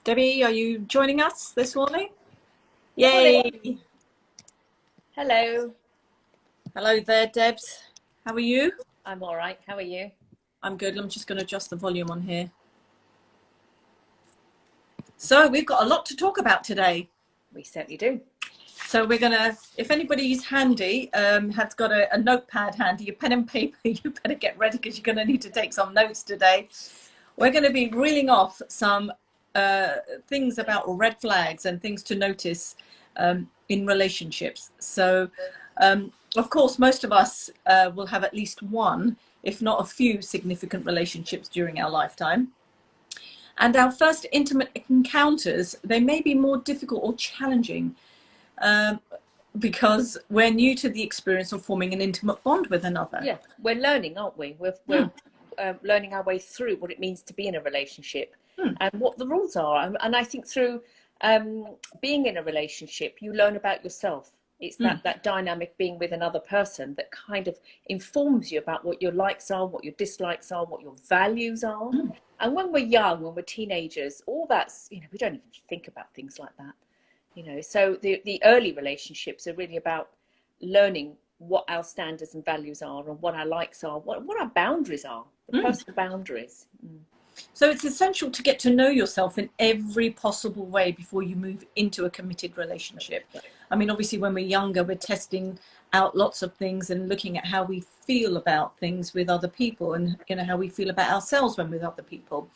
Debbie, are you joining us this morning? Morning. Yay! Hello. Hello there, Debs. How are you? I'm all right. How are you? I'm good. I'm just going to adjust the volume on here. So we've got a lot to talk about today. We certainly do. So we're going to, if anybody's handy, has got a notepad handy, a pen and paper, you better get ready because you're going to need to take some notes today. We're going to be reeling off some things about red flags and things to notice in relationships. So, of course, most of us will have at least one, if not a few, significant relationships during our lifetime. And our first intimate encounters, they may be more difficult or challenging because we're new to the experience of forming an intimate bond with another. Yeah, we're learning, aren't we? We're learning our way through what it means to be in a relationship and what the rules are. And I think through being in a relationship, you learn about yourself. It's that dynamic being with another person that kind of informs you about what your likes are, what your dislikes are, what your values are. And when we're young, when we're teenagers, all that's, we don't even think about things like that. So the early relationships are really about learning what our standards and values are and what our likes are, what our boundaries are, the personal boundaries. So it's essential to get to know yourself in every possible way before you move into a committed relationship. I mean, obviously, when we're younger, we're testing out lots of things and looking at how we feel about things with other people and, how we feel about ourselves when with other people.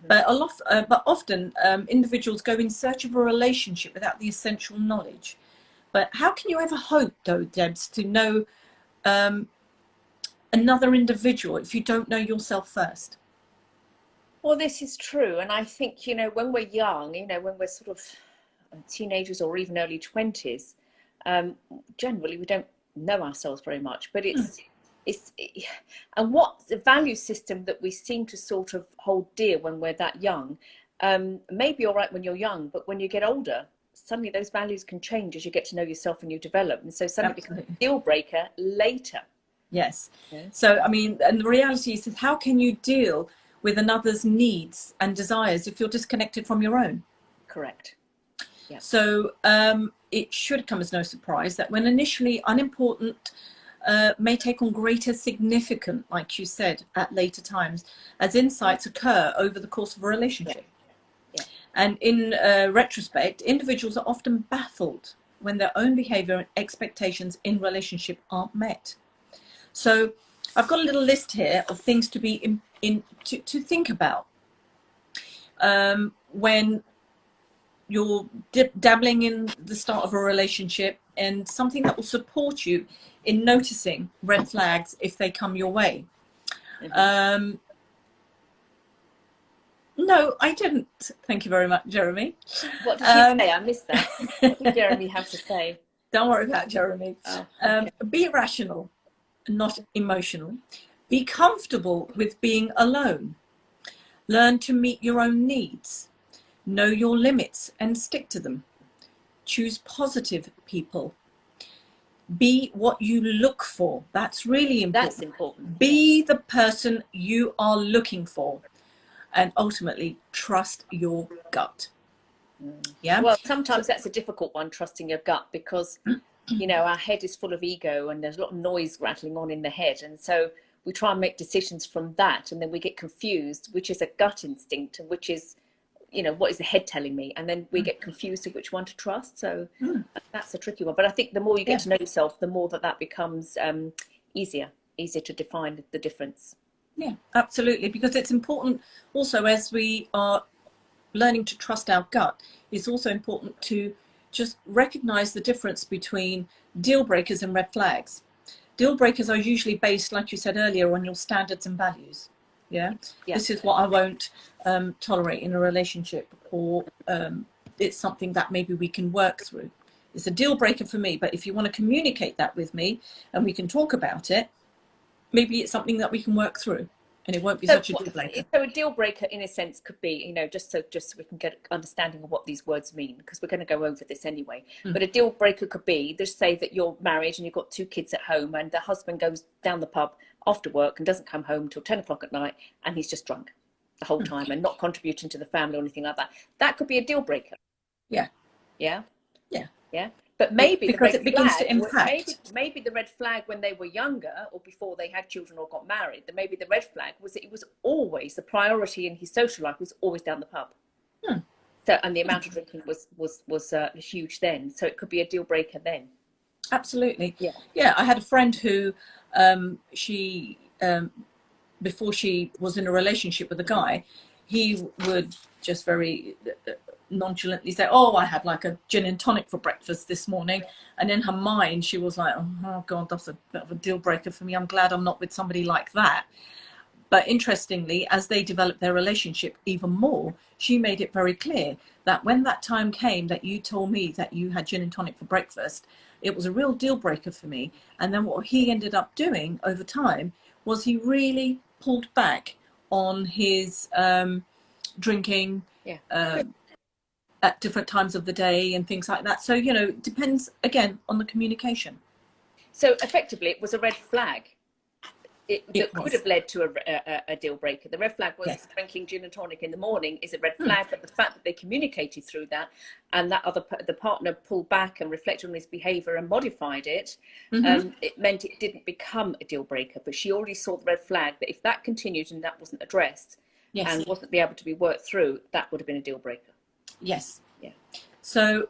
But often individuals go in search of a relationship without the essential knowledge. But how can you ever hope, though, Debs, to know another individual if you don't know yourself first? Well, this is true. And I think, when we're young, when we're sort of teenagers or even early 20s, generally we don't know ourselves very much. But and what the value system that we seem to sort of hold dear when we're that young, may be all right when you're young, but when you get older, suddenly those values can change as you get to know yourself and you develop. And so suddenly it becomes a deal breaker later. Yes. Yeah. So, I mean, and the reality is, how can you deal with another's needs and desires if you're disconnected from your own? Correct. Yeah. So it should come as no surprise that when initially unimportant may take on greater significance, like you said, at later times, as insights occur over the course of a relationship. Yeah. And in retrospect, individuals are often baffled when their own behavior and expectations in relationship aren't met. So I've got a little list here of things to be to think about when you're dabbling in the start of a relationship, and something that will support you in noticing red flags if they come your way. No, I didn't. Thank you very much, Jeremy. What did he say? I missed that. What did Jeremy have to say? Don't worry about Jeremy. Oh, okay. Be rational, not emotional. Be comfortable with being alone. Learn to meet your own needs. Know your limits and stick to them. Choose positive people. Be what you look for. That's really important. That's important. Be the person you are looking for. And ultimately, trust your gut. Yeah. Well, sometimes that's a difficult one, trusting your gut, because, our head is full of ego and there's a lot of noise rattling on in the head. And so we try and make decisions from that. And then we get confused, which is a gut instinct and which is, what is the head telling me? And then we get confused of which one to trust. So that's a tricky one. But I think the more you get to know yourself, the more that becomes easier to define the difference. Yeah, absolutely. Because it's important also, as we are learning to trust our gut, it's also important to just recognize the difference between deal breakers and red flags. Deal breakers are usually based, like you said earlier, on your standards and values. Yeah. This is what I won't tolerate in a relationship, or it's something that maybe we can work through. It's a deal breaker for me, but if you want to communicate that with me and we can talk about it, maybe it's something that we can work through, and it won't be such a deal breaker. So a deal breaker, in a sense, could be, just so we can get understanding of what these words mean, because we're going to go over this anyway. But a deal breaker could be, just say that you're married and you've got 2 kids at home, and the husband goes down the pub after work and doesn't come home till 10 o'clock at night, and he's just drunk. the whole time and not contributing to the family or anything like that, that could be a deal breaker. Yeah. Yeah. Yeah. Yeah. But maybe because the it begins to impact. maybe the red flag when they were younger or before they had children or got married, that maybe the red flag was that it was always the priority in his social life was always down the pub. So, and the amount of drinking was huge then. So it could be a deal breaker then. Absolutely. Yeah. Yeah. I had a friend who she before she was in a relationship with a guy, he would just very nonchalantly say, oh, I had like a gin and tonic for breakfast this morning. And in her mind, she was like, oh God, that's a bit of a deal breaker for me. I'm glad I'm not with somebody like that. But interestingly, as they developed their relationship even more, she made it very clear that when that time came that you told me that you had gin and tonic for breakfast, it was a real deal breaker for me. And then what he ended up doing over time was he really pulled back on his drinking at different times of the day and things like that. So, you know, it depends, again, on the communication. So effectively, it was a red flag. It could have led to a deal breaker. The red flag was drinking gin and tonic in the morning is a red flag, but the fact that they communicated through that and that the partner pulled back and reflected on his behaviour and modified it, it meant it didn't become a deal breaker. But she already saw the red flag that if that continued and that wasn't addressed and wasn't be able to be worked through, that would have been a deal breaker. Yes. Yeah. So,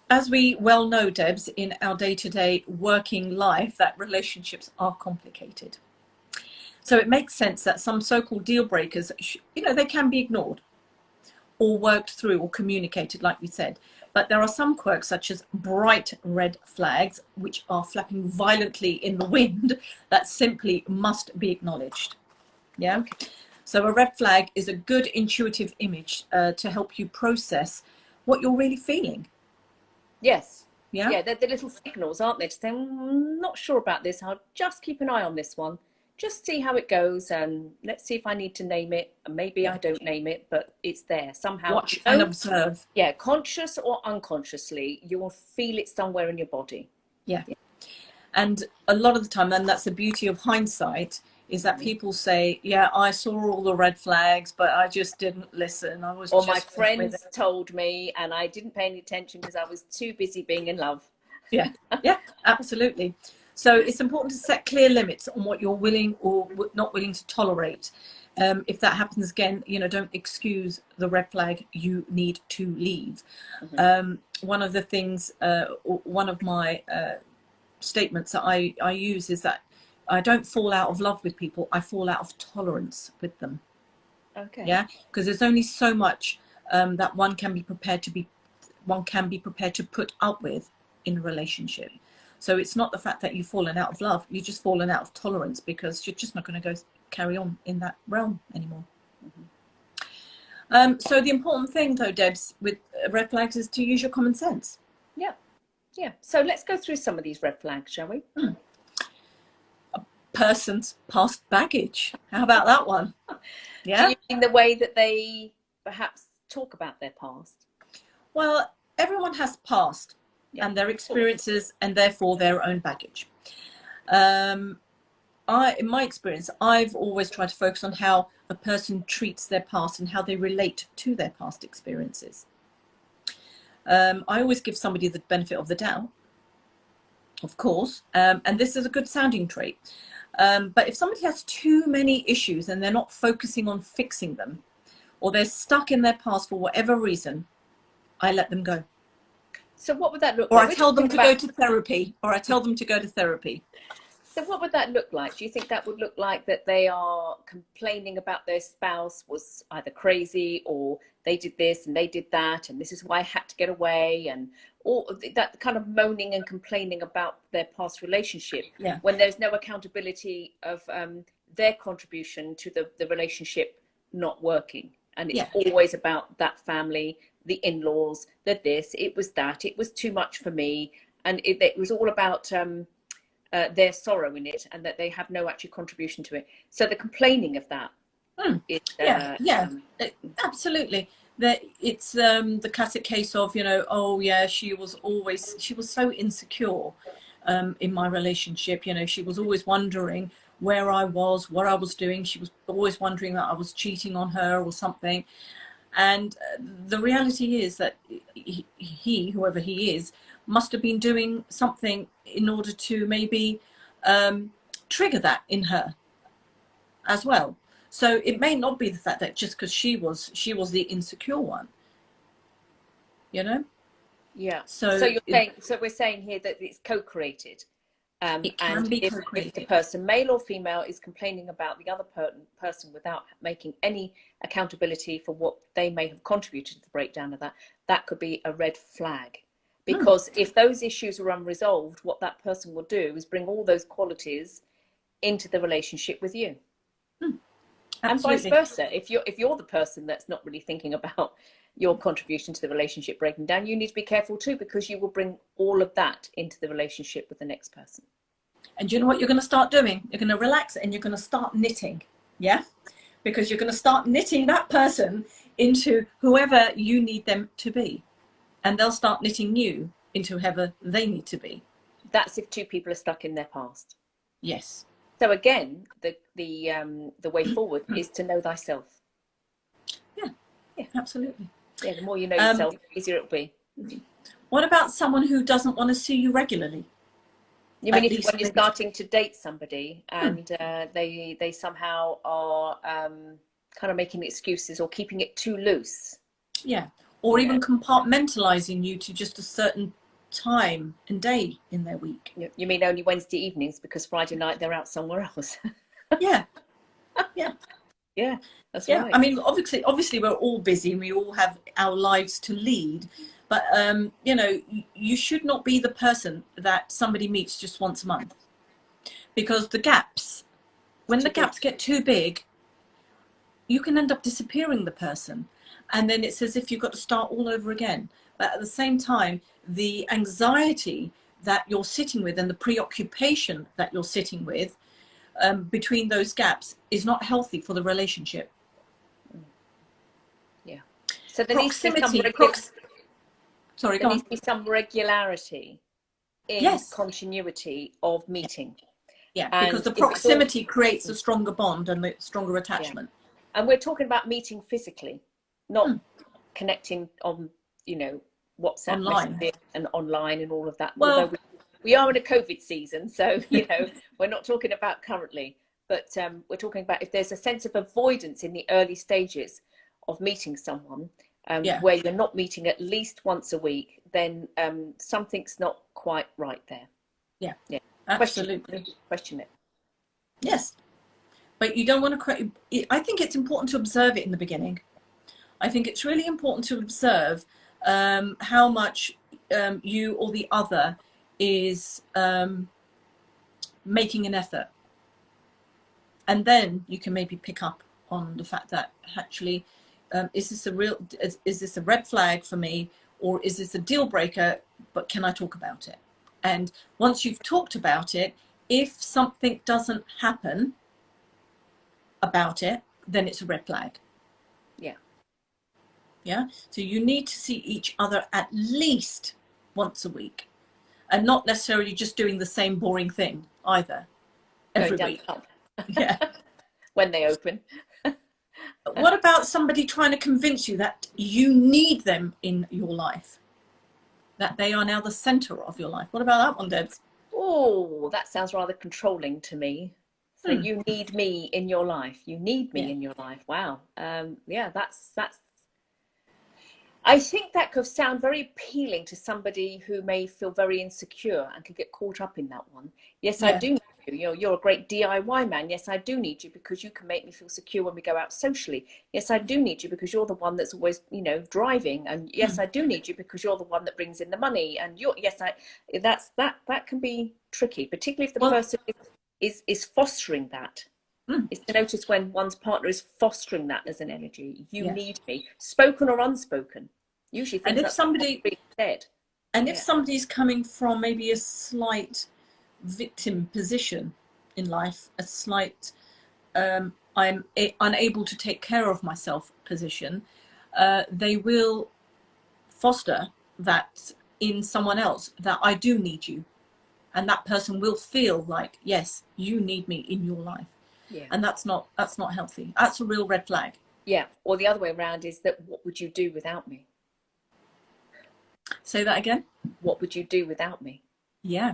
as we well know, Debs, in our day-to-day working life, that relationships are complicated. So it makes sense that some so-called deal breakers, you know, they can be ignored or worked through or communicated, like we said. But there are some quirks, such as bright red flags, which are flapping violently in the wind, that simply must be acknowledged. Yeah. So a red flag is a good intuitive image to help you process what you're really feeling. Yes. Yeah. Yeah, they're the little signals, aren't they? To say, I'm not sure about this. I'll just keep an eye on this one. Just see how it goes, and let's see if I need to name it. And maybe I don't name it, but it's there somehow. Watch and observe. Yeah, conscious or unconsciously, you will feel it somewhere in your body. Yeah. And a lot of the time, and that's the beauty of hindsight, is that people say, yeah, I saw all the red flags, but I just didn't listen. I was or my friends told me and I didn't pay any attention because I was too busy being in love. Yeah, yeah, absolutely. So it's important to set clear limits on what you're willing or not willing to tolerate. If that happens again, you know, don't excuse the red flag. You need to leave. One of the things, one of my statements that I use is that I don't fall out of love with people. I fall out of tolerance with them. Okay. Yeah, because there's only so much that one can be prepared to put up with in a relationship. So it's not the fact that you've fallen out of love. You've just fallen out of tolerance because you're just not going to go carry on in that realm anymore. So the important thing, though, Debs, with red flags is to use your common sense. Yeah. Yeah. So let's go through some of these red flags, shall we? A person's past baggage. How about that one? Yeah. Do you mean the way that they perhaps talk about their past? Well, everyone has past and their experiences and therefore their own baggage. In my experience, I've always tried to focus on how a person treats their past and how they relate to their past experiences. I always give somebody the benefit of the doubt, of course, and this is a good sounding trait. But if somebody has too many issues and they're not focusing on fixing them, or they're stuck in their past for whatever reason, I let them go. So what would that look like? Or I tell them to go to therapy. So what would that look like? Do you think that would look like that they are complaining about their spouse was either crazy or they did this and they did that and this is why I had to get away, and all that kind of moaning and complaining about their past relationship when there's no accountability of their contribution to the relationship not working, and it's always about that family, the in-laws, it was that, it was too much for me, and it was all about their sorrow in it, and that they have no actual contribution to it. So the complaining of that is absolutely. That it's the classic case of, you know, oh yeah, she was so insecure in my relationship. You know, she was always wondering where I was, what I was doing. She was always wondering that I was cheating on her or something. And the reality is that he, whoever he is, must have been doing something in order to maybe trigger that in her as well. So it may not be the fact that just because she was the insecure one, you know. Yeah. So So you're saying, so we're saying here that it's co-created. It can And be if co-created. the person, male or female, is complaining about the other person without making any accountability for what they may have contributed to the breakdown of that, that could be a red flag. Because if those issues are unresolved, what that person will do is bring all those qualities into the relationship with you. And vice versa. If you're the person that's not really thinking about your contribution to the relationship breaking down, you need to be careful too, because you will bring all of that into the relationship with the next person. And you know what you're going to start doing? You're going to relax and you're going to start knitting. Yeah? Because you're going to start knitting that person into whoever you need them to be. And they'll start knitting you into whoever they need to be. That's if two people are stuck in their past. Yes. So again, the way forward is to know thyself. Yeah, absolutely. Yeah, the more you know yourself, the easier it'll be. What about someone who doesn't want to see you regularly? You mean when you're starting to date somebody and they somehow are kind of making excuses or keeping it too loose? Yeah, or even compartmentalizing you to just a certain time and day in their week. You mean only Wednesday evenings because Friday night they're out somewhere else? Yeah. Yeah, that's right. I mean, obviously we're all busy and we all have our lives to lead, but you know, you should not be the person that somebody meets just once a month, because the gaps, when the gaps get too big, you can end up disappearing the person, and then it's as if you've got to start all over again. But at the same time, the anxiety that you're sitting with and the preoccupation that you're sitting with between those gaps is not healthy for the relationship. Yeah. So there Proximity. needs to be some regularity in continuity of meeting. Yeah, because the proximity creates a stronger bond and a stronger attachment. Yeah. And we're talking about meeting physically, not connecting on, WhatsApp online and online and all of that. Well, although we are in a COVID season, so we're not talking about currently, but we're talking about if there's a sense of avoidance in the early stages of meeting someone, where you're not meeting at least once a week, then something's not quite right there. Yeah, absolutely. Question it. Yes, but you don't want to create. I think it's important to observe it in the beginning. I think it's really important to observe how much you or the other is making an effort, and then you can maybe pick up on the fact that actually is this a red flag for me, or is this a deal breaker, but can I talk about it? And once you've talked about it, if something doesn't happen about it, then it's a red flag. Yeah, so you need to see each other at least once a week, and not necessarily just doing the same boring thing either every week. Yeah. When they open. What about somebody trying to convince you that you need them in your life, that they are now the center of your life? What about that one, Debs? Oh, that sounds rather controlling to me. So you need me in your life. You need me in your life. Wow. That's I think that could sound very appealing to somebody who may feel very insecure and could get caught up in that one. Yes, I do need you. You're a great DIY man. Yes, I do need you because you can make me feel secure when we go out socially. Yes, I do need you because you're the one that's always, driving. And yes, I do need you because you're the one that brings in the money. And that can be tricky, particularly if the person is fostering that. Is to notice when one's partner is fostering that as an energy. You need me, spoken or unspoken. Usually things if somebody's coming from maybe a slight victim position in life, a slight I'm unable to take care of myself position, they will foster that in someone else, that I do need you and that person will feel like, yes, you need me in your life. Yeah. And that's not healthy. That's a real red flag. Yeah. Or the other way around is that, what would you do without me? Say that again. What would you do without me? Yeah.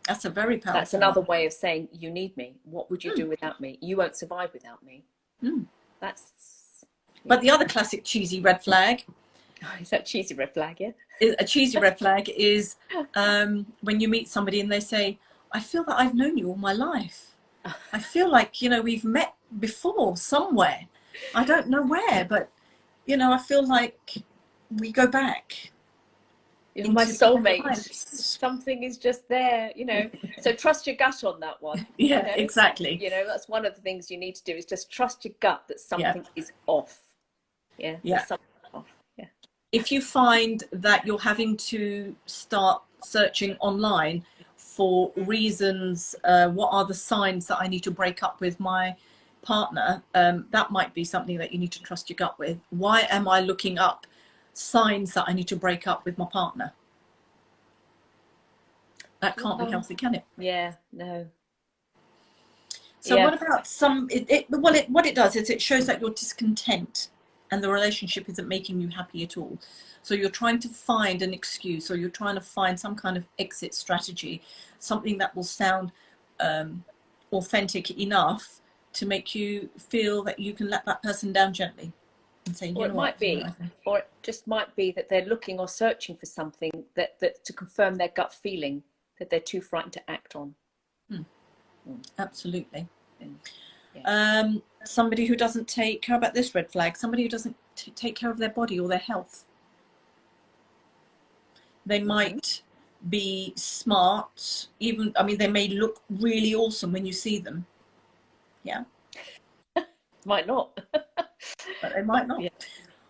That's a very powerful. That's another way of saying, you need me. What would you do without me? You won't survive without me. That's. Yeah. But the other classic cheesy red flag. Is that cheesy red flag? Yeah. A cheesy red flag is when you meet somebody and they say, I feel that I've known you all my life. I feel like, you know, we've met before somewhere. I don't know where, but, you know, I feel like we go back. You're my soulmate. Something is just there, you know. So trust your gut on that one. Yeah, you know? Exactly. You know, that's one of the things you need to do, is just trust your gut that something is off. Yeah. Yeah. Something off. Yeah. If you find that you're having to start searching online for reasons, what are the signs that I need to break up with my partner, that might be something that you need to trust your gut with. Why am I looking up signs that I need to break up with my partner? That can't be healthy, can it? Yeah, no. So what about what it does is it shows that you're discontent and the relationship isn't making you happy at all. So you're trying to find an excuse, or you're trying to find some kind of exit strategy, something that will sound authentic enough to make you feel that you can let that person down gently. And say, Or it might be, or it just might be that they're looking or searching for something that to confirm their gut feeling that they're too frightened to act on. Absolutely. Yeah. Somebody who doesn't take, how about this red flag? Somebody who doesn't take care of their body or their health. They might be smart, even, I mean, they may look really awesome when you see them. Yeah. Might not. But they might not. Yeah.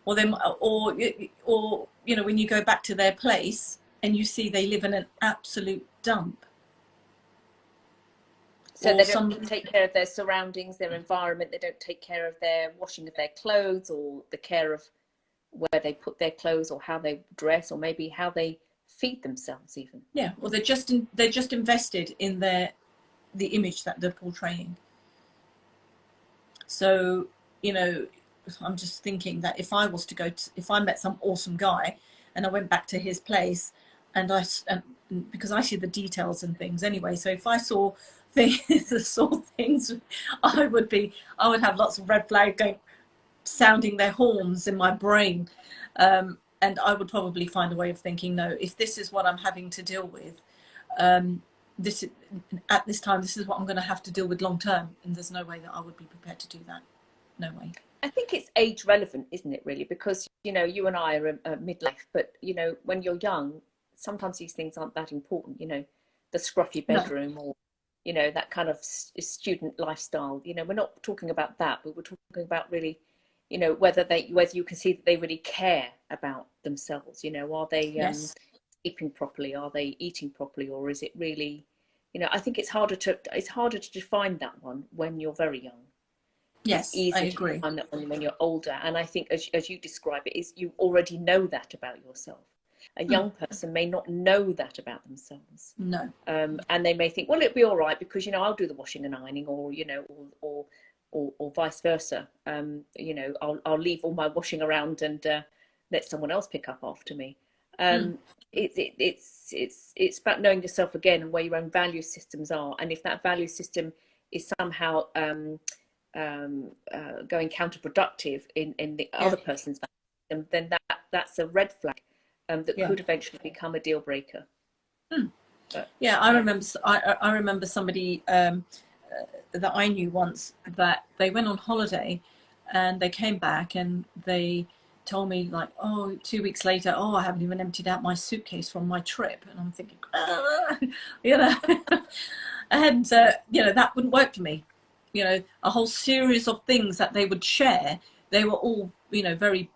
Or they, or you know, when you go back to their place and you see they live in an absolute dump. So they don't take care of their surroundings, their environment. They don't take care of their washing of their clothes, or the care of where they put their clothes, or how they dress, or maybe how they feed themselves even. Yeah, or they're just invested in the image that they're portraying. So, you know, I'm just thinking that if I was to go to, if I met some awesome guy and I went back to his place, and because I see the details and things anyway, so if I saw things, I would have lots of red flags going, sounding their horns in my brain, and I would probably find a way of thinking, no, if this is what I'm having to deal with, at this time, this is what I'm going to have to deal with long term, and there's no way that I would be prepared to do that. No way. I think it's age relevant, isn't it, really? Because, you know, you and I are midlife, but, you know, when you're young, sometimes these things aren't that important, you know, the scruffy bedroom, or, you know, that kind of student lifestyle. You know, we're not talking about that, but we're talking about really, you know, whether you can see that they really care about themselves. You know, are they sleeping properly? Are they eating properly? Or is it really, you know, I think it's harder to define that one when you're very young. Yes, it's easier to define that one when you're older. And I think, as you describe it, is you already know that about yourself. A young person may not know that about themselves. No. And they may think, well, it'll be all right because, you know, I'll do the washing and ironing, or, you know, or vice versa. You know, I'll leave all my washing around and let someone else pick up after me. It's about knowing yourself again, and where your own value systems are. And if that value system is somehow going counterproductive in the other person's value system, then that's a red flag. That could eventually become a deal breaker. Yeah, I remember somebody that I knew once, that they went on holiday and they came back and they told me, like, oh, 2 weeks later, oh, I haven't even emptied out my suitcase from my trip. And I'm thinking, you know, and, you know, that wouldn't work for me. You know, a whole series of things that they would share, they were all, you know, very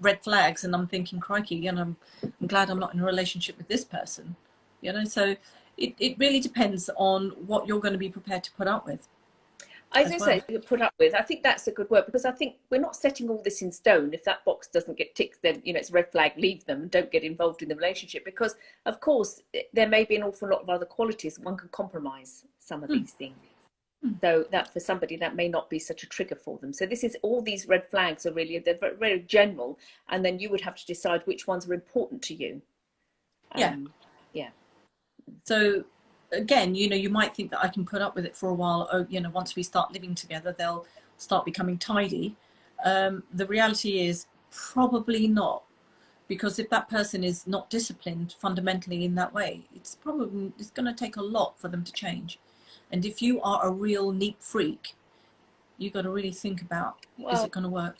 red flags, and I'm thinking, crikey, you know, I'm glad I'm not in a relationship with this person, you know. So it really depends on what you're going to be prepared to put up with. I was going to say put up with. I think that's a good word, because I think we're not setting all this in stone. If that box doesn't get ticked, then it's a red flag. Leave them and don't get involved in the relationship, because of course there may be an awful lot of other qualities. One can compromise some of these things. So that for somebody that may not be such a trigger for them. So this is all these red flags are really, they're very, very general, and then you would have to decide which ones are important to you. Yeah. So again, you might think that I can put up with it for a while. Oh, once we start living together, they'll start becoming tidy. The reality is probably not, because if that person is not disciplined fundamentally in that way, it's going to take a lot for them to change. And if you are a real neat freak, you've got to really think about, is it going to work?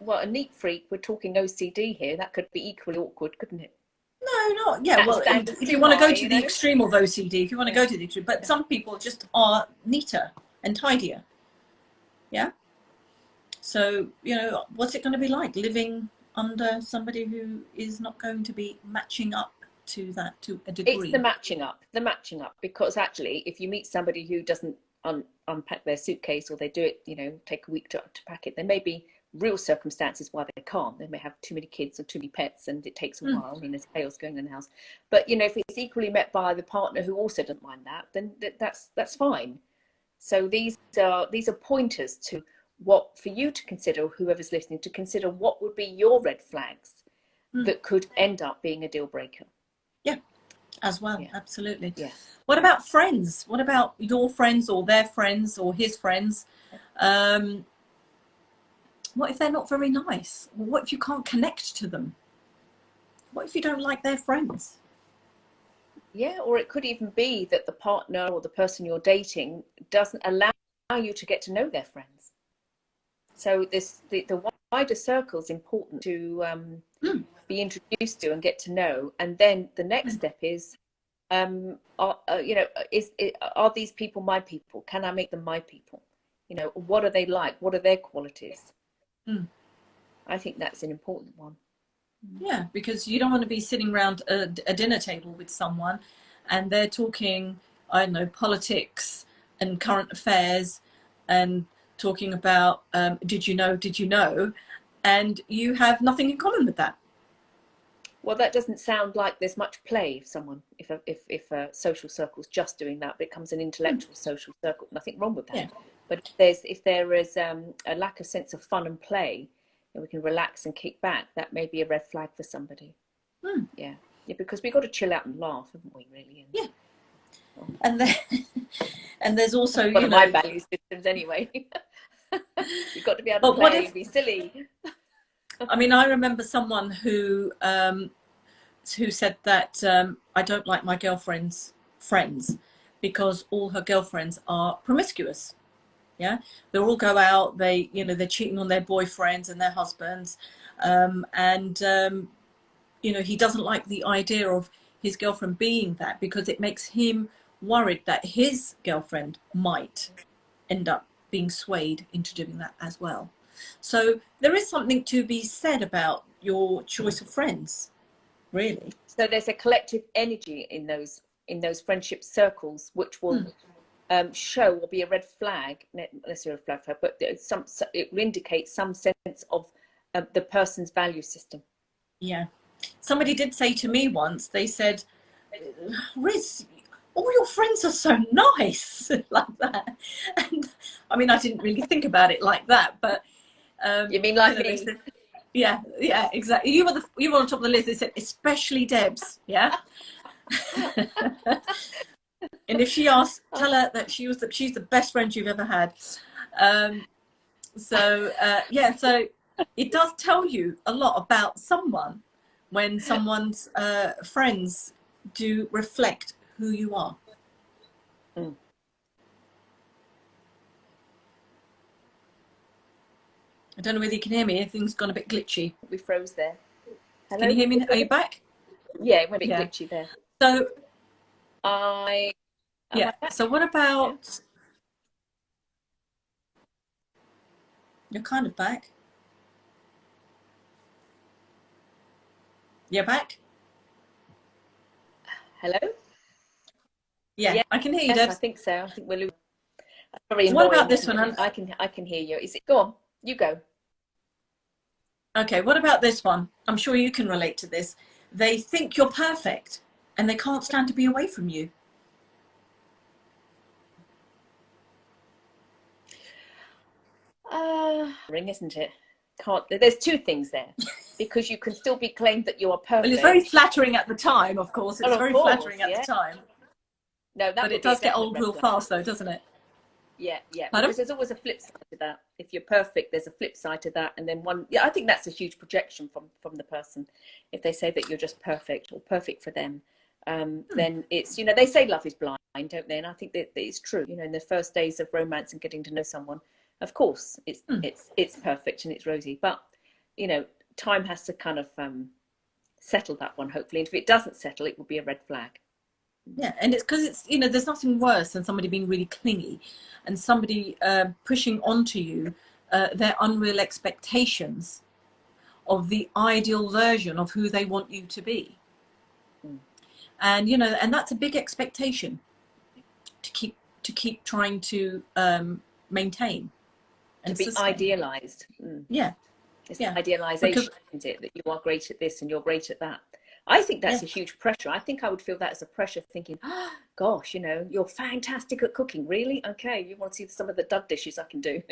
Well, a neat freak, we're talking OCD here. That could be equally awkward, couldn't it? No, not, yeah, well, if you want to go to the extreme of OCD, if you want to go to the extreme, but some people just are neater and tidier. Yeah. So, what's it going to be like living under somebody who is not going to be matching up to that to a degree? It's the matching up, because actually, if you meet somebody who doesn't unpack their suitcase, or they do it, take a week to pack it, there may be real circumstances why they can't. They may have too many kids or too many pets, and it takes a while, and there's chaos going on in the house. But if it's equally met by the partner who also doesn't mind that, then that's fine. So these are pointers to what for you to consider, whoever's listening, to consider what would be your red flags that could end up being a deal breaker. Yeah, as well. Yeah. Absolutely. Yeah. What about friends? What about your friends or their friends or his friends? What if they're not very nice? What if you can't connect to them? What if you don't like their friends? Yeah, or it could even be that the partner or the person you're dating doesn't allow you to get to know their friends. So the wider circle is important to be introduced to and get to know. And then the next step is, are these people my people? Can I make them my people? What are they like? What are their qualities? I think that's an important one. Yeah, because you don't want to be sitting around a dinner table with someone and they're talking, I don't know, politics and current affairs and talking about did you know, and you have nothing in common with that. Well, that doesn't sound like there's much play. If a social circle's just doing that, becomes an intellectual social circle. Nothing wrong with that. Yeah. But if there is a lack of sense of fun and play, and we can relax and kick back, that may be a red flag for somebody. Yeah, because we've got to chill out and laugh, haven't we? Really. Yeah. And then, and there's also one of my value systems anyway. You've got to be able to play and be silly. I mean, I remember someone who said that I don't like my girlfriend's friends because all her girlfriends are promiscuous. Yeah, they all go out. They're cheating on their boyfriends and their husbands, he doesn't like the idea of his girlfriend being that, because it makes him worried that his girlfriend might end up being swayed into doing that as well. So there is something to be said about your choice of friends, really. So there's a collective energy in those friendship circles, which will show or be a red flag, not necessarily a red flag, but it will indicate some sense of the person's value system. Yeah. Somebody did say to me once, they said, Riz, all your friends are so nice, like that. And I mean, I didn't really think about it like that, but you mean like me? Said, yeah, exactly. You were on top of the list. They said, especially Debs, yeah. And if she asks, tell her that she's the best friend you've ever had. So it does tell you a lot about someone when someone's friends do reflect who you are. I don't know whether you can hear me. Everything's gone a bit glitchy. We froze there. Hello? Can you hear me? Are you back? Yeah, it went a bit glitchy there. So Yeah. So what about? You're kind of back. You're back? Hello? Yeah, I can hear you, Debs. I think so. I think we're losing. Very What annoying, about this isn't one? it? I can hear you. Is it? Go on, you go. Okay, what about this one? I'm sure you can relate to this. They think you're perfect and they can't stand to be away from you. Ring, isn't it? Can't. There's two things there, because you can still be claimed that you are perfect. Well, it's very flattering at the time, of course. It's very flattering at the time. No, that but would it be does get old real fast, though, doesn't it? Yeah, yeah. Pardon? Because there's always a flip side to that. If you're perfect, there's a flip side to that, and then one. Yeah, I think that's a huge projection from the person. If they say that you're just perfect or perfect for them, then it's, you know, they say love is blind, don't they? And I think that it's true. You know, in the first days of romance and getting to know someone, of course, it's perfect and it's rosy, but you know, time has to kind of settle that one, hopefully. And if it doesn't settle, it will be a red flag. Yeah, and it's because it's, you know, there's nothing worse than somebody being really clingy and somebody pushing onto you their unreal expectations of the ideal version of who they want you to be. And you know, and that's a big expectation to keep trying to maintain and to be sustain. Idealized. Yeah, it's idealization, isn't it, that you are great at this and you're great at that. I think that's a huge pressure. I think I would feel that as a pressure, thinking, oh, gosh, you know, you're fantastic at cooking. Really? Okay, you want to see some of the dud dishes I can do.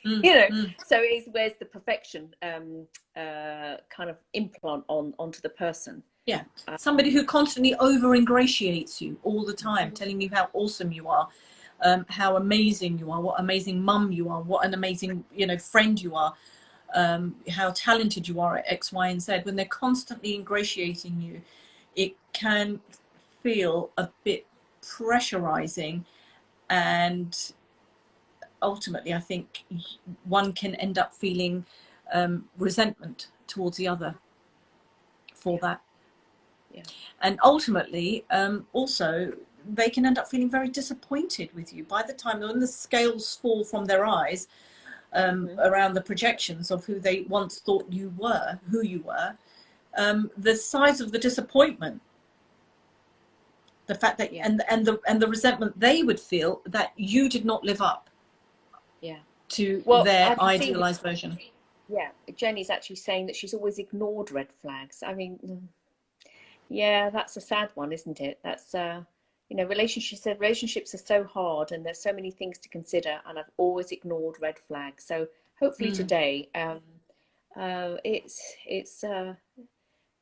You know, so where's the perfection kind of implant onto the person? Yeah, somebody who constantly over ingratiates you all the time, telling you how awesome you are, how amazing you are, what amazing mum you are, what an amazing, you know, friend you are. How talented you are at X, Y, and Z. When they're constantly ingratiating you, it can feel a bit pressurizing, and ultimately I think one can end up feeling resentment towards the other for that. And ultimately also they can end up feeling very disappointed with you by the time when the scales fall from their eyes around the projections of who they once thought you were, who you were, the size of the disappointment, the fact that and the resentment they would feel that you did not live up to their idealized version. Yeah, Jenny's actually saying that she's always ignored red flags. I mean, yeah, that's a sad one, isn't it? That's you know, relationships are so hard and there's so many things to consider, and I've always ignored red flags. So hopefully today it's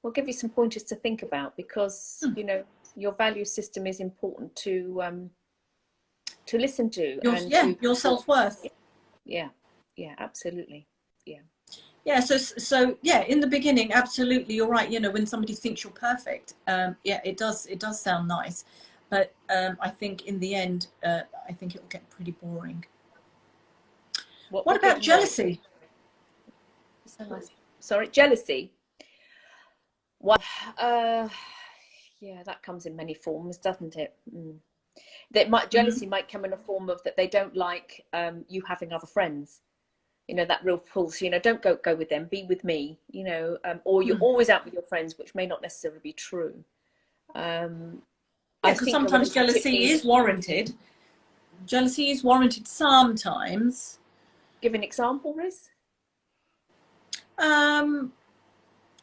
we'll give you some pointers to think about, because you know, your value system is important to listen to, your self-worth. Yeah, absolutely. So yeah, in the beginning, absolutely, you're right. You know, when somebody thinks you're perfect, it does sound nice, but I think in the end, I think it will get pretty boring. What about jealousy? Sorry, jealousy. Well, yeah, that comes in many forms, doesn't it? Jealousy might come in a form of that they don't like you having other friends. You know, that real pulse, you know, don't go with them, be with me, you know, or you're always out with your friends, which may not necessarily be true. Because sometimes jealousy is warranted. Jealousy is warranted sometimes. Give an example, Riz.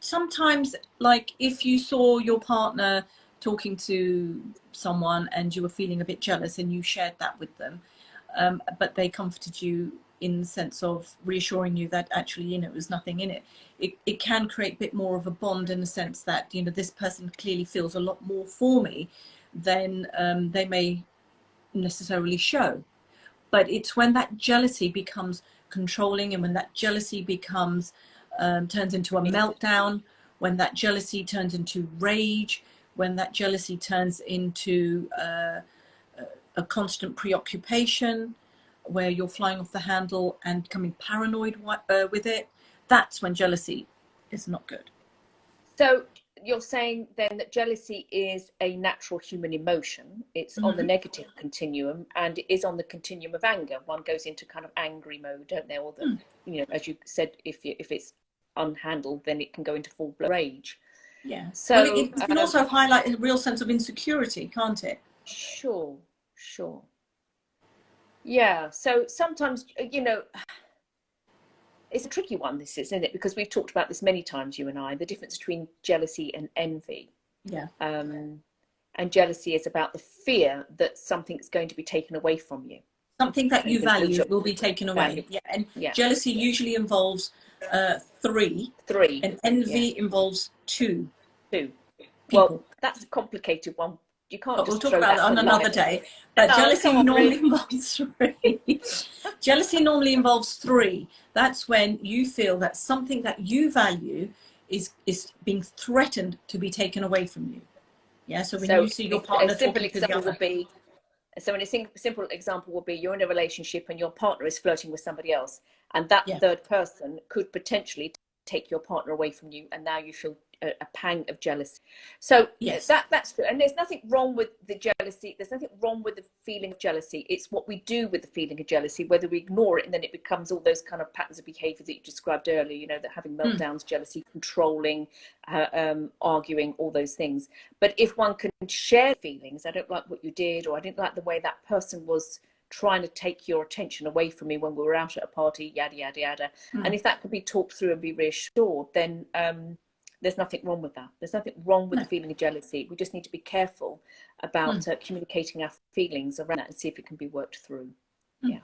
Sometimes, like if you saw your partner talking to someone and you were feeling a bit jealous and you shared that with them, but they comforted you in the sense of reassuring you that actually, you know, it was nothing in it. It can create a bit more of a bond in the sense that, you know, this person clearly feels a lot more for me than they may necessarily show. But it's when that jealousy becomes controlling, and when that jealousy becomes turns into a meltdown, when that jealousy turns into rage, when that jealousy turns into a constant preoccupation, where you're flying off the handle and becoming paranoid with it, that's when jealousy is not good. So you're saying then that jealousy is a natural human emotion. It's on the negative continuum, and it is on the continuum of anger. One goes into kind of angry mode, don't they? Or you know, as you said, if it's unhandled, then it can go into full-blown rage. Yeah. So well, it can also highlight a real sense of insecurity, can't it? Sure. Yeah. So sometimes, you know, it's a tricky one, this is, isn't it? Because we've talked about this many times, you and I, the difference between jealousy and envy. Yeah. And jealousy is about the fear that something's going to be taken away from you. Something that So you you can lose value your will be taken away. value. Yeah. And Yeah. jealousy usually involves three. Three. And envy involves two Two. people. Well, that's a complicated one. You can't But we'll just talk throw about that that on to another life. day. But No, jealousy come on, normally Ruth. involves three. Jealousy normally involves three. That's when you feel that something that you value is being threatened to be taken away from you. Yeah. So when So you see your a partner simple talking to the example other. would be, so in a simple example would be you're in a relationship and your partner is flirting with somebody else, and that Yeah. third person could potentially take your partner away from you, and now you feel a pang of jealousy. So Yes. that's true, and there's nothing wrong with the jealousy. There's nothing wrong with the feeling of jealousy. It's what we do with the feeling of jealousy, whether we ignore it, and then it becomes all those kind of patterns of behavior that you described earlier. You know, that having meltdowns, jealousy, controlling, arguing, all those things. But if one can share feelings, I don't like what you did, or I didn't like the way that person was trying to take your attention away from me when we were out at a party, yada yada yada. And if that could be talked through and be reassured, then there's nothing wrong with that. There's nothing wrong with the feeling of jealousy. We just need to be careful about communicating our feelings around that and see if it can be worked through. Yeah.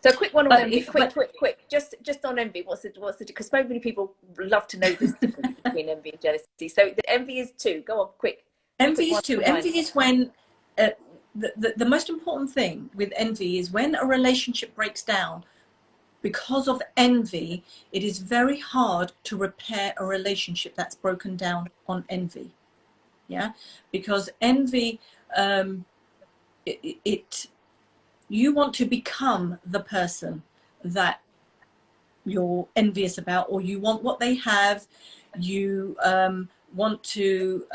So quick one on envy. Quick. Just on envy. What's the because so many people love to know this difference between envy and jealousy. So the envy is two. Go on, quick. Envy is two. Envy is when the most important thing with envy is when a relationship breaks down because of envy. It is very hard to repair a relationship that's broken down on envy. Yeah, because envy, you want to become the person that you're envious about, or you want what they have. You want to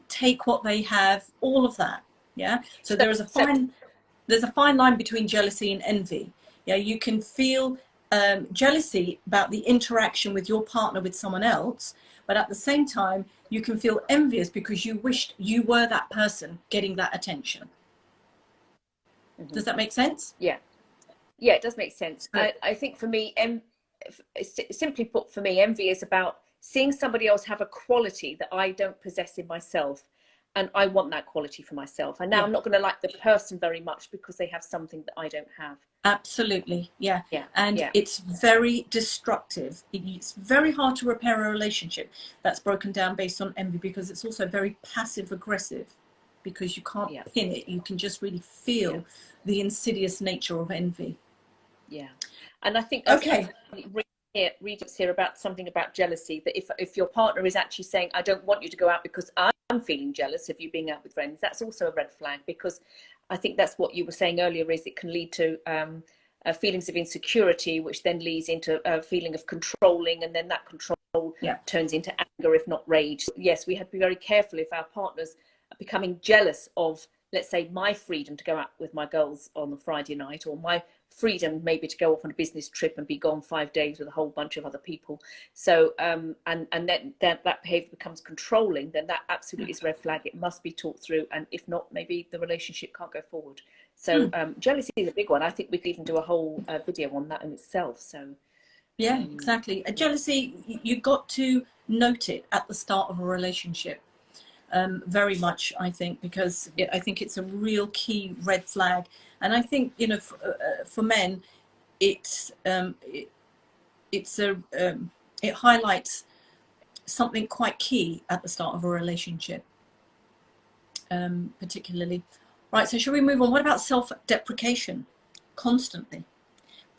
take what they have. All of that. Yeah. So there's a fine line between jealousy and envy. Yeah, you can feel jealousy about the interaction with your partner with someone else, but at the same time, you can feel envious because you wished you were that person getting that attention. Does that make sense? Yeah, it does make sense. I think for me, simply put, for me, envy is about seeing somebody else have a quality that I don't possess in myself, and I want that quality for myself. And now I'm not going to like the person very much because they have something that I don't have. Absolutely. Yeah. And it's very destructive. It's very hard to repair a relationship that's broken down based on envy, because it's also very passive aggressive, because you can't pin it. You can just really feel the insidious nature of envy. Yeah. And I think readers here about something about jealousy, that if your partner is actually saying, I don't want you to go out because I'm feeling jealous of you being out with friends, that's also a red flag, because I think that's what you were saying earlier, is it can lead to feelings of insecurity, which then leads into a feeling of controlling, and then that control turns into anger, if not rage. Yes, we have to be very careful if our partners are becoming jealous of, let's say, my freedom to go out with my girls on a Friday night, or my freedom maybe to go off on a business trip and be gone 5 days with a whole bunch of other people. So and then that behavior becomes controlling, then that absolutely is a red flag. It must be talked through, and if not, maybe the relationship can't go forward. So jealousy is a big one. I think we could even do a whole video on that in itself. So yeah, exactly. Jealousy, you got to note it at the start of a relationship. Very much, I think, because I think it's a real key red flag. And I think, you know, for men, it highlights something quite key at the start of a relationship, particularly. Right, so should we move on? What about self-deprecation? Constantly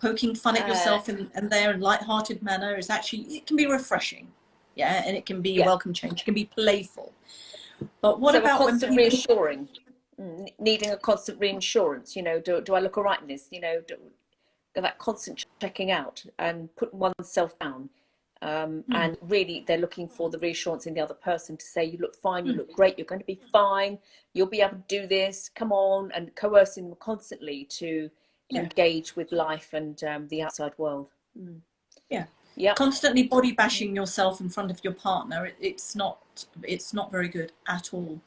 poking fun at yourself in their light-hearted manner is actually, it can be refreshing. Yeah, and it can be a welcome change. It can be playful. But what about constant reassuring, needing a constant reassurance? You know, do I look all right in this? You know, that constant checking out and putting oneself down. And really, they're looking for the reassurance in the other person to say, you look fine, you look great, you're going to be fine, you'll be able to do this, come on, and coercing them constantly to engage with life and the outside world. Constantly body bashing yourself in front of your partner, it's not very good at all.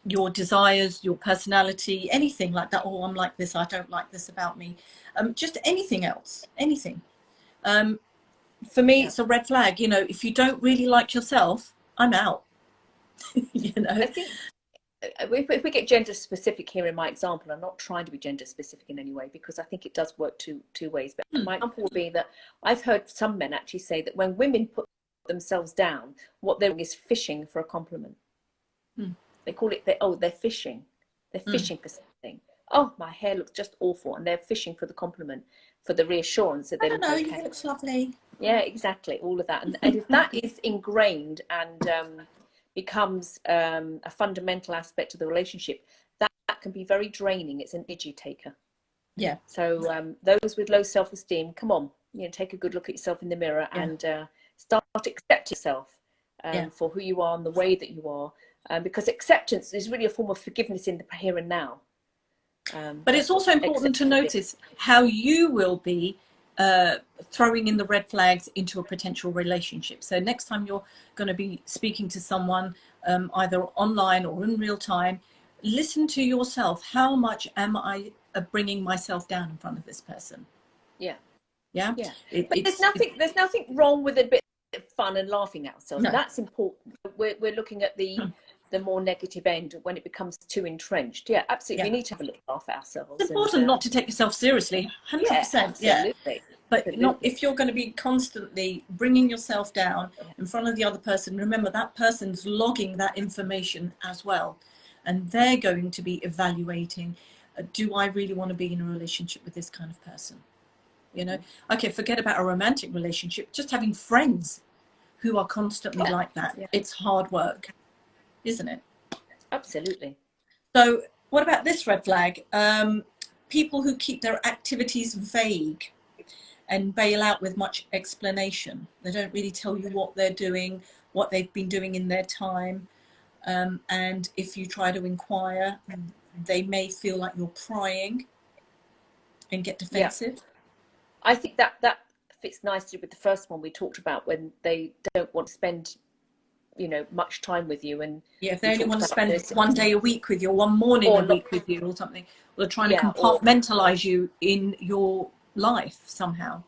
your desires, your personality, anything like that. Oh, I'm like this, I don't like this about me. Just anything else, anything. For me, it's a red flag. You know, if you don't really like yourself, I'm out. You know, I think if we get gender specific here in my example, I'm not trying to be gender specific in any way, because I think it does work two ways. But my example would be that I've heard some men actually say that when women put themselves down, what they're doing is fishing for a compliment. They call it, they're fishing. They're fishing for something. Oh, my hair looks just awful. And they're fishing for the compliment, for the reassurance that they look okay. your hair looks lovely. Yeah, exactly. All of that. And if that is ingrained and becomes a fundamental aspect of the relationship, that can be very draining. It's an energy taker. Yeah. So those with low self-esteem, come on, you know, take a good look at yourself in the mirror and start accepting yourself for who you are and the way that you are. Because acceptance is really a form of forgiveness in the here and now. But it's also important to notice how you will be throwing in the red flags into a potential relationship. So next time you're going to be speaking to someone, either online or in real time, listen to yourself. How much am I bringing myself down in front of this person? Yeah. Yeah. But there's nothing wrong with a bit of fun and laughing at ourselves. No. That's important. We're looking at the more negative end when it becomes too entrenched. Yeah, absolutely. We need to have a little laugh at ourselves. It's important not to take yourself seriously. 100%. Absolutely. But not if you're going to be constantly bringing yourself down in front of the other person. Remember, that person's logging that information as well, and they're going to be evaluating, do I really want to be in a relationship with this kind of person? You know, okay, forget about a romantic relationship, just having friends who are constantly like that. It's hard work, isn't it? Absolutely. So what about this red flag? People who keep their activities vague and bail out with much explanation. They don't really tell you what they're doing, what they've been doing in their time. And if you try to inquire, they may feel like you're prying and get defensive. Yeah. I think that fits nicely with the first one we talked about, when they don't want to spend, you know, much time with you. And if they only want to spend one day a week with you, or one morning a week with you, or something, or trying to compartmentalize you in your life somehow.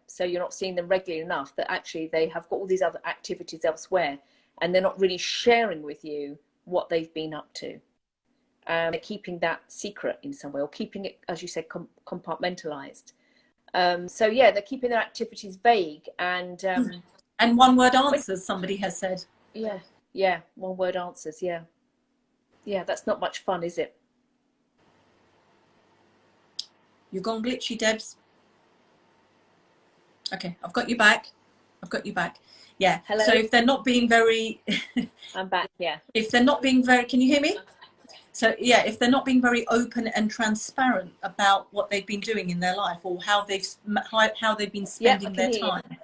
So you're not seeing them regularly enough that actually they have got all these other activities elsewhere, and they're not really sharing with you what they've been up to. They're keeping that secret in some way, or keeping it, as you said, compartmentalized. So they're keeping their activities vague and one word answers, somebody has said. One word answers. That's not much fun, is it? You're gone glitchy, Debs. Okay, I've got you back. Yeah. Hello? So if they're not being very I'm back. If they're not being very, can you hear me? So if they're not being very open and transparent about what they've been doing in their life, or how they've been spending their time,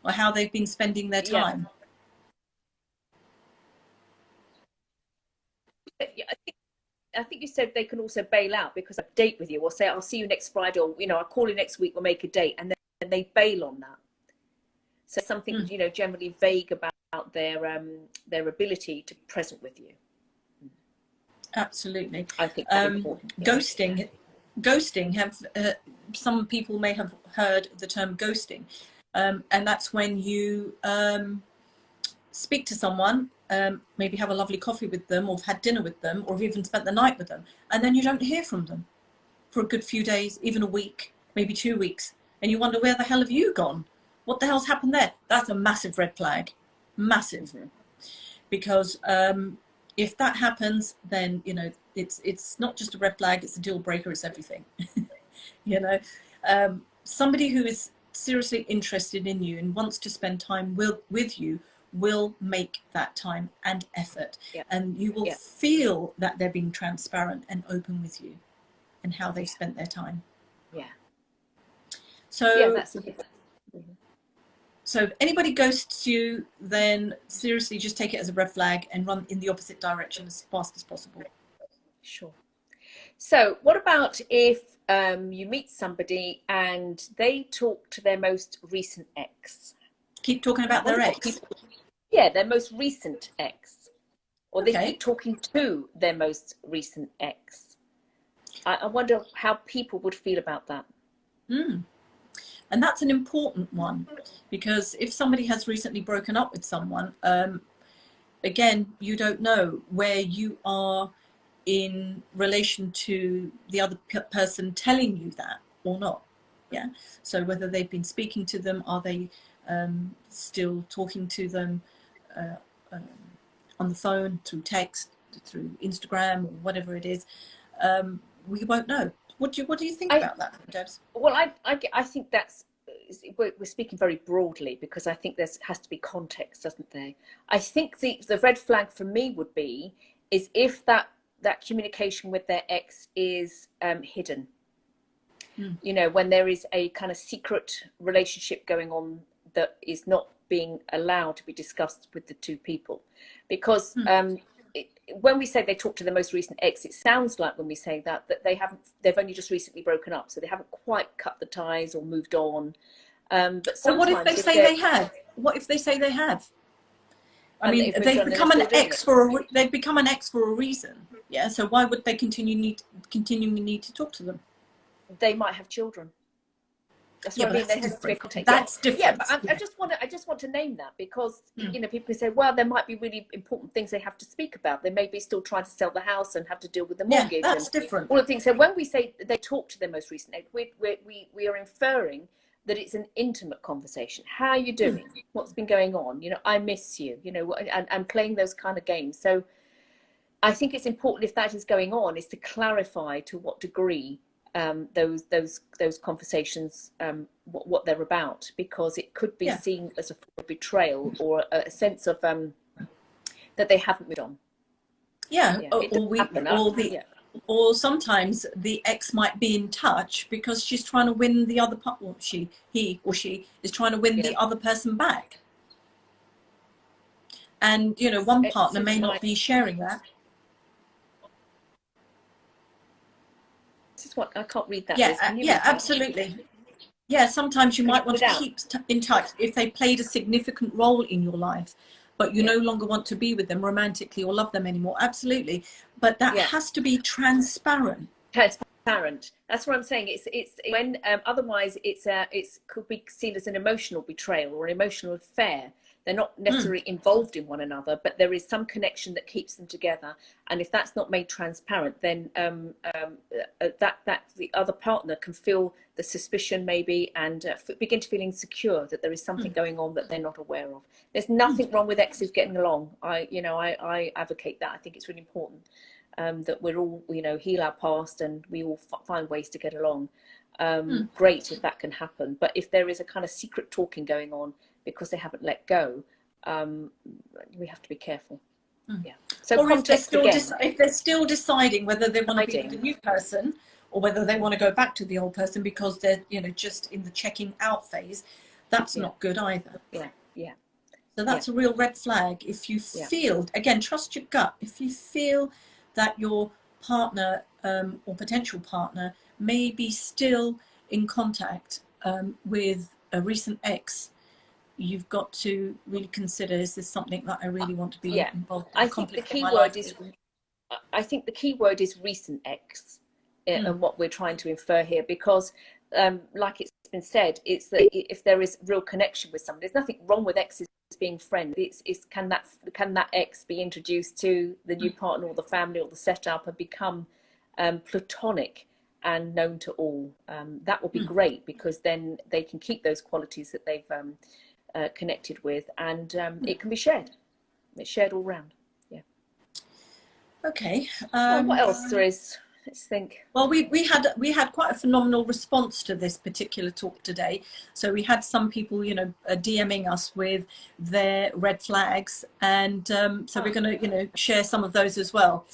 or how they've been spending their time. I think you said they can also bail out because I date with you, or say I'll see you next Friday, or I'll call you next week, we'll make a date, and then they bail on that. So something generally vague about their ability to be present with you. Absolutely. I think important. Ghosting have some people may have heard the term ghosting, and that's when you speak to someone, maybe have a lovely coffee with them, or have had dinner with them, or have even spent the night with them, and then you don't hear from them for a good few days, even a week, maybe 2 weeks, and you wonder, where the hell have you gone? What the hell's happened there? That's a massive red flag. Massive. Because if that happens, then it's not just a red flag, it's a deal breaker, it's everything. Somebody who is seriously interested in you and wants to spend time with you will make that time and effort, and you will feel that they're being transparent and open with you and how they spent their time. So if anybody ghosts you, then seriously just take it as a red flag and run in the opposite direction as fast as possible. Sure. So what about if you meet somebody and they talk to their most recent ex? Keep talking about their ex? Their most recent ex. or they keep talking to their most recent ex. I wonder how people would feel about that. And that's an important one, because if somebody has recently broken up with someone, again, you don't know where you are in relation to the other person telling you that or not. Yeah. So whether they've been speaking to them, are they still talking to them on the phone, through text, through Instagram, or whatever it is, we won't know. What do you think about that, Debs? Well, I think that's, we're speaking very broadly, because I think there has to be context, doesn't there? I think the red flag for me would be is if that communication with their ex is hidden. You know, when there is a kind of secret relationship going on that is not being allowed to be discussed with the two people, because when we say they talk to their most recent ex, it sounds like when we say that they've only just recently broken up, so they haven't quite cut the ties or moved on. But what if they say they have? What if they say they have? I mean, they've become an ex they've become an ex for a reason. Yeah. So why would they continually need to talk to them? They might have children. That's what I mean. There has to be a context. That's different. Yeah, but I just want to name that, because you know, people say, well, there might be really important things they have to speak about. They may be still trying to sell the house and have to deal with the mortgage. Yeah, that's different. All the things. So when we say they talk to their most recent ex, we are inferring that it's an intimate conversation. How are you doing? What's been going on? You know, I miss you. You know, and playing those kind of games. So I think it's important, if that is going on, is to clarify to what degree those conversations, what they're about, because it could be seen as a form of betrayal, or a sense of that they haven't moved on. Or sometimes the ex might be in touch because she's trying to win the other part. Well, he or she is trying to win the other person back, and you know, one partner may not be sharing that. This is what I can't read that. Yeah, absolutely. Yeah, sometimes you might want to keep in touch if they played a significant role in your life, but you no longer want to be with them romantically or love them anymore. Absolutely, but that has to be transparent. Transparent. That's what I'm saying. It's when otherwise it's could be seen as an emotional betrayal or an emotional affair. They're not necessarily involved in one another, but there is some connection that keeps them together. And if that's not made transparent, then that the other partner can feel the suspicion maybe, and begin to feel insecure that there is something going on that they're not aware of. There's nothing wrong with exes getting along. I advocate that. I think it's really important that we're all, you know, heal our past and we all find ways to get along. Great if that can happen. But if there is a kind of secret talking going on because they haven't let go, we have to be careful. Yeah. So or if they're still deciding whether they want to be with a new person or whether they want to go back to the old person because they're, you know, just in the checking out phase, that's not good either. So that's a real red flag. If you feel, again, trust your gut. If you feel that your partner or potential partner may be still in contact with a recent ex, you've got to really consider, is this something that I really want to be involved in? I think the key word is recent ex, and what we're trying to infer here, because like it's been said, it's that if there is real connection with somebody, there's nothing wrong with exes being friends. It's can that ex be introduced to the new partner or the family or the setup and become platonic and known to all? That will be great, because then they can keep those qualities that they've connected with, and it can be shared. It's shared all round. Okay. What else there is? Let's think. Well, we had quite a phenomenal response to this particular talk today. So we had some people, you know, DMing us with their red flags, and so we're going to, you know, share some of those as well.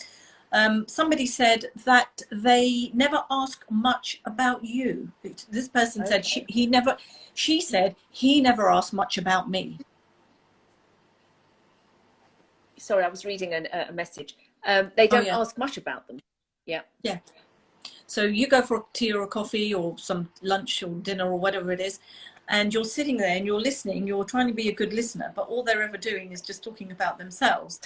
Somebody said that they never ask much about you. This person said she said he never asked much about me. Sorry, I was reading a message. They don't ask much about them. Yeah. So you go for a tea or a coffee or some lunch or dinner or whatever it is, and you're sitting there and you're listening, you're trying to be a good listener, but all they're ever doing is just talking about themselves.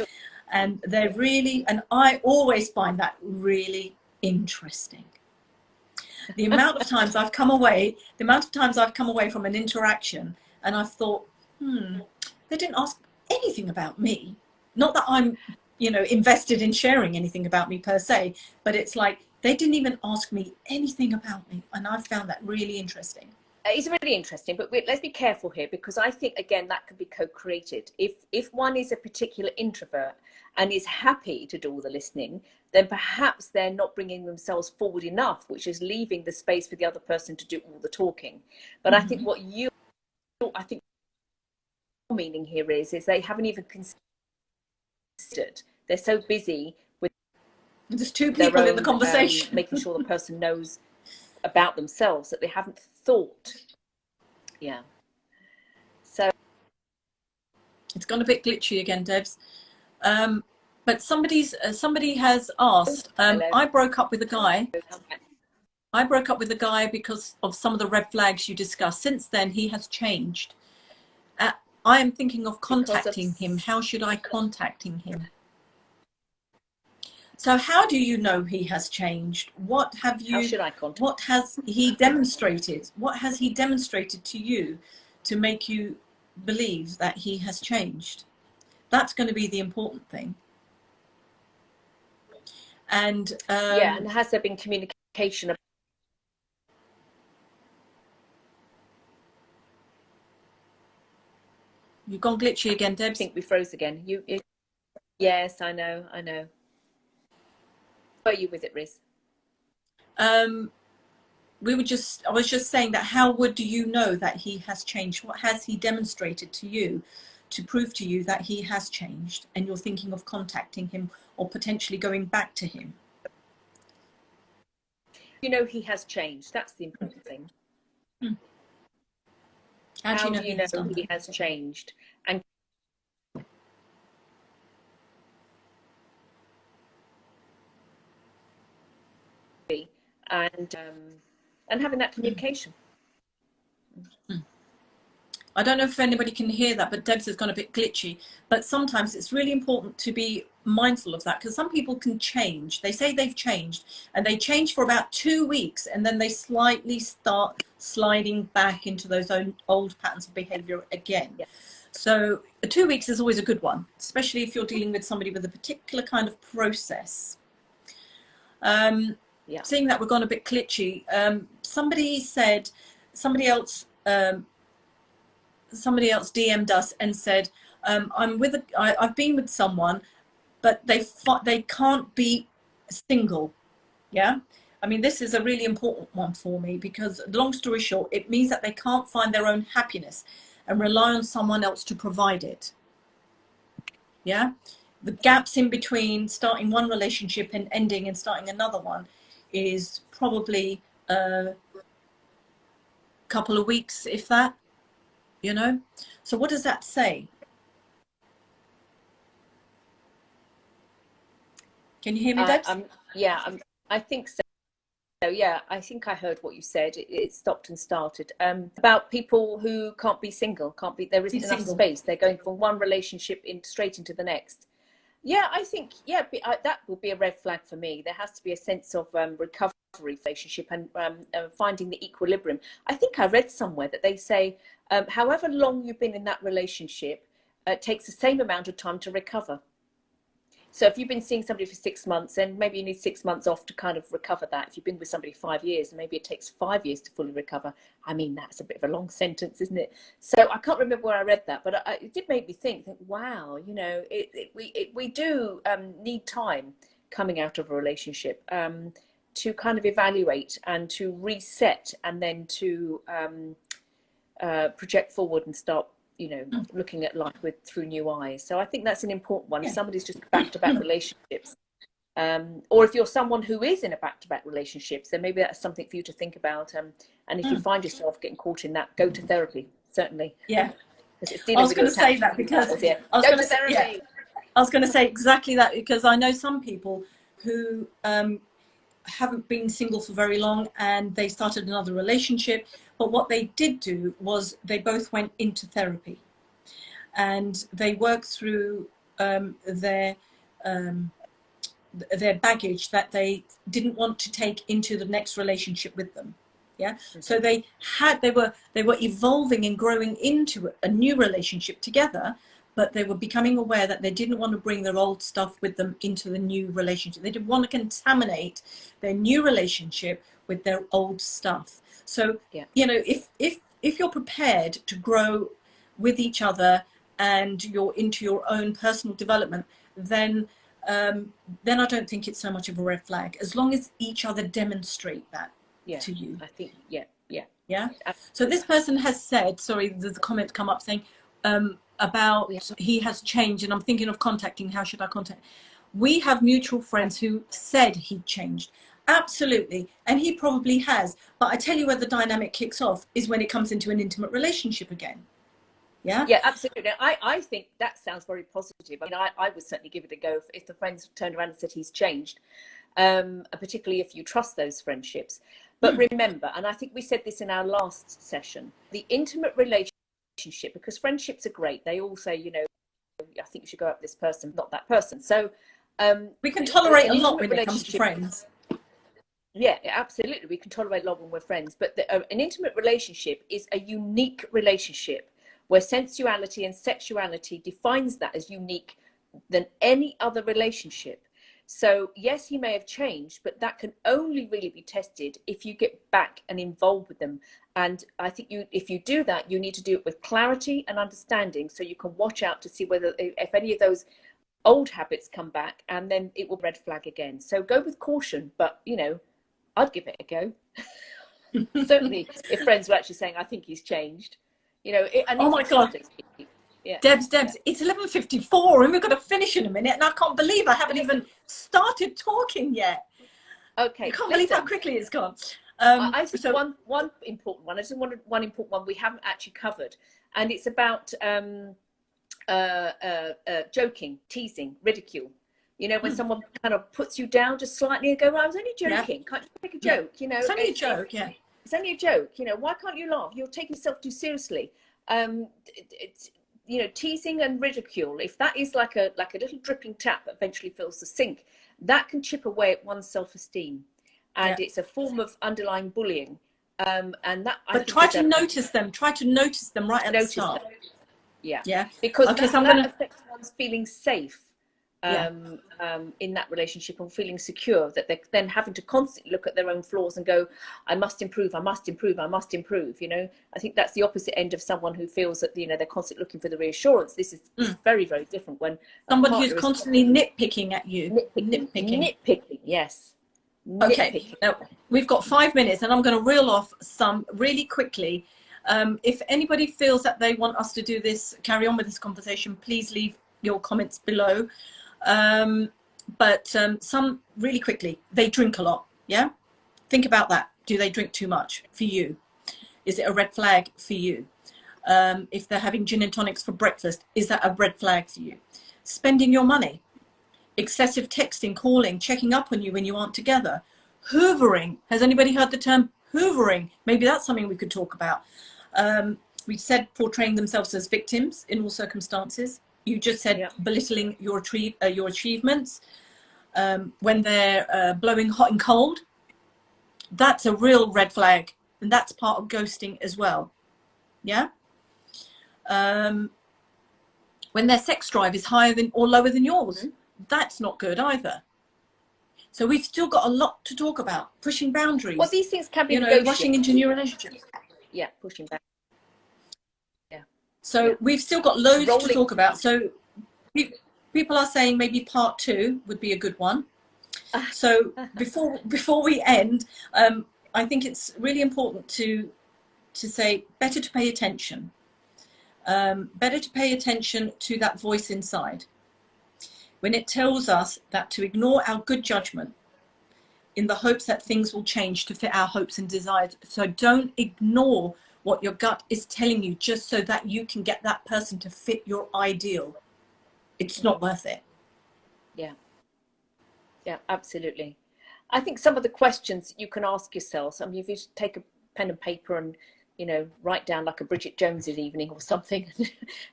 And they're really, and I always find that really interesting. The amount of times I've come away from an interaction and I've thought, they didn't ask anything about me. Not that I'm, you know, invested in sharing anything about me per se, but it's like they didn't even ask me anything about me. And I found that really interesting. It's really interesting, but let's be careful here, because I think, again, that can be co-created. If one is a particular introvert and is happy to do all the listening, then perhaps they're not bringing themselves forward enough, which is leaving the space for the other person to do all the talking. But I think what your meaning here is they haven't even considered. They're so busy with there's two people in the conversation, making sure the person knows about themselves, that they haven't thought. Yeah. So it's gone a bit glitchy again, Debs. But somebody has asked. I broke up with a guy. I broke up with a guy because of some of the red flags you discussed. Since then, he has changed. I am thinking of contacting him. How should I contact him? So how do you know he has changed? What have you? How should I contact? What has he demonstrated? What has he demonstrated to you to make you believe that he has changed? That's going to be the important thing. And yeah, and has there been communication? You've gone glitchy again, Debs. I think we froze again. Yes, I know. Where are you with it, Riz? I was just saying that how would you know that he has changed? What has he demonstrated to you to prove to you that he has changed, and you're thinking of contacting him or potentially going back to him? You know he has changed. That's the important thing. How do you know he has changed? And having that communication. I don't know if anybody can hear that, but Debs has gone a bit glitchy. But sometimes it's really important to be mindful of that, because some people can change. They say they've changed, and they change for about 2 weeks, and then they slightly start sliding back into those old patterns of behavior again. Yeah. So 2 weeks is always a good one, especially if you're dealing with somebody with a particular kind of process. Yeah. Seeing that we've gone a bit glitchy, somebody else DM'd us and said, I've been with someone, but they can't be single. Yeah. I mean, this is a really important one for me, because long story short, it means that they can't find their own happiness and rely on someone else to provide it. Yeah. The gaps in between starting one relationship and ending and starting another one is probably a couple of weeks, if that, you know. So what does that say? Can you hear me, Debs? I think so. So yeah, I think I heard what you said. It stopped and started. About people who can't be single, there isn't enough space. They're going from one relationship straight into the next. Yeah, I think, that will be a red flag for me. There has to be a sense of recovery relationship and finding the equilibrium. I think I read somewhere that they say, however long you've been in that relationship, it takes the same amount of time to recover. So if you've been seeing somebody for 6 months, then maybe you need 6 months off to kind of recover that. If you've been with somebody 5 years, maybe it takes 5 years to fully recover. I mean, that's a bit of a long sentence, isn't it? So I can't remember where I read that, but it did make me think, wow, you know, we do need time coming out of a relationship to kind of evaluate and to reset, and then to project forward and start, you know, looking at life through new eyes. So I think that's an important one. If somebody's just back-to-back relationships, or if you're someone who is in a back-to-back relationships, then maybe that's something for you to think about. And if you find yourself getting caught in that, go to therapy, certainly. Yeah. I was going to say that because I was going to say exactly that, because I know some people who haven't been single for very long, and they started another relationship, but what they did do was they both went into therapy, and they worked through their their baggage that they didn't want to take into the next relationship with them. Yeah. So they were evolving and growing into a new relationship together, but they were becoming aware that they didn't want to bring their old stuff with them into the new relationship. They didn't want to contaminate their new relationship with their old stuff. So, you know, if you're prepared to grow with each other and you're into your own personal development, then I don't think it's so much of a red flag, as long as each other demonstrate that to you. I think, yeah. So this person has said, sorry, there's a comment come up saying about he has changed, and I'm thinking of contacting. How should I contact? We have mutual friends who said he changed. Absolutely, and he probably has. But I tell you where the dynamic kicks off is when it comes into an intimate relationship again. Yeah, absolutely. I think that sounds very positive. I mean, I would certainly give it a go if the friends turned around and said he's changed, particularly if you trust those friendships. But remember, and I think we said this in our last session, the intimate relationship, because friendships are great. They all say, you know, I think you should go out with this person, not that person. So we can tolerate a lot when it comes to friends. Yeah, absolutely. We can tolerate a lot when we're friends. But an intimate relationship is a unique relationship where sensuality and sexuality defines that as unique than any other relationship. So yes, he may have changed, but that can only really be tested if you get back and involved with them. And I think if you do that, you need to do it with clarity and understanding, so you can watch out to see whether if any of those old habits come back, and then it will red flag again. So go with caution, but you know, I'd give it a go. Certainly, if friends were actually saying, I think he's changed, you know. Oh my God. Yeah. Debs, it's 11:54 and we've got to finish in a minute, and I can't believe I haven't even started talking yet. Okay. I can't believe how quickly it's gone. I think one important one. I just wanted one important one we haven't actually covered, and it's about joking, teasing, ridicule. You know, when someone kind of puts you down just slightly and go, well, I was only joking. Can't you make a joke? You know, it's only a joke. It's only a joke. You know, why can't you laugh? You're taking yourself too seriously. It's, you know, teasing and ridicule, if that is like a little dripping tap that eventually fills the sink, that can chip away at one's self-esteem, and it's a form of underlying bullying. And that. But try to notice them. Try to notice them right at the start. Yeah. Because that affects one's feeling safe. In that relationship, and feeling secure, that they're then having to constantly look at their own flaws and go, I must improve, I must improve, I must improve. You know, I think that's the opposite end of someone who feels that, you know, they're constantly looking for the reassurance. This is very, very different when somebody who's constantly nitpicking at you. Nitpicking, yes. Okay, now we've got 5 minutes, and I'm going to reel off some really quickly. If anybody feels that they want us to do this, carry on with this conversation, please leave your comments below. But some really quickly, they drink a lot. Yeah, think about that. Do they drink too much for you? Is it a red flag for you? If they're having gin and tonics for breakfast, is that a red flag for you? Spending your money, excessive texting, calling, checking up on you when you aren't together, hoovering. Has anybody heard the term hoovering? Maybe that's something we could talk about. We said portraying themselves as victims in all circumstances. You just said belittling your achievements. When they're blowing hot and cold, that's a real red flag, and that's part of ghosting as well. Yeah. When their sex drive is higher than or lower than yours, that's not good either. So we've still got a lot to talk about. Pushing boundaries. Well, these things can be rushing into new relationships. Yeah, pushing back. So we've still got loads to talk about. So people are saying maybe part 2 would be a good one. So before we end, I think it's really important to say better to pay attention. Better to pay attention to that voice inside when it tells us that to ignore our good judgment in the hopes that things will change to fit our hopes and desires. So don't ignore what your gut is telling you just so that you can get that person to fit your ideal. It's not worth it. Yeah, absolutely. I think some of the questions you can ask yourself, I mean, if you take a pen and paper and you know, write down like a Bridget Jones's evening or something.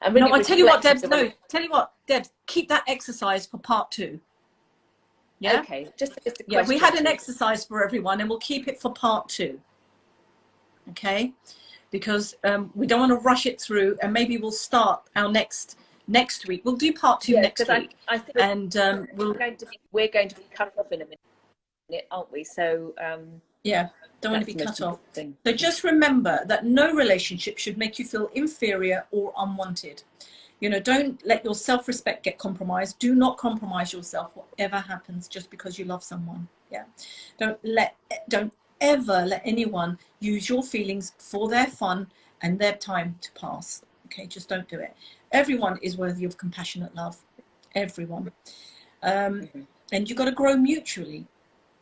And no, I tell you what, Debs, no, tell you what, Debs, keep that exercise for part 2. Yeah. Okay. Just a yeah, we had an exercise for everyone, and we'll keep it for part 2. Okay, because we don't want to rush it through, and maybe we'll start our next week. We'll do part 2 next week. I think and we're going to be cut off in a minute, aren't we? So yeah, don't want to be cut off. So just remember that no relationship should make you feel inferior or unwanted. You know, don't let your self-respect get compromised. Do not compromise yourself, whatever happens, just because you love someone. Yeah, don't ever let anyone use your feelings for their fun and their time to pass. Okay, just don't do it. Everyone is worthy of compassionate love. Everyone. And you've got to grow mutually.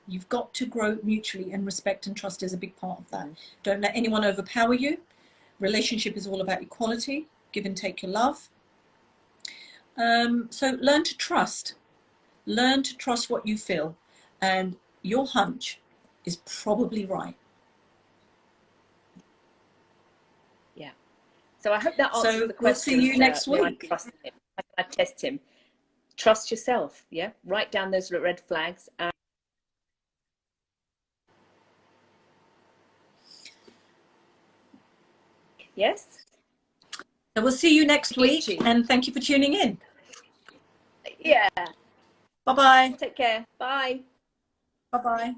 You've got to grow mutually, and respect and trust is a big part of that. Don't let anyone overpower you. Relationship is all about equality. Give and take your love. So learn to trust. Learn to trust what you feel, and your hunch is probably right. Yeah. So I hope that answers the question. We'll see you next week. I test him. Trust yourself. Yeah. Write down those red flags. Yes. So we'll see you next week, and thank you for tuning in. Yeah. Bye-bye. Take care. Bye. Bye-bye.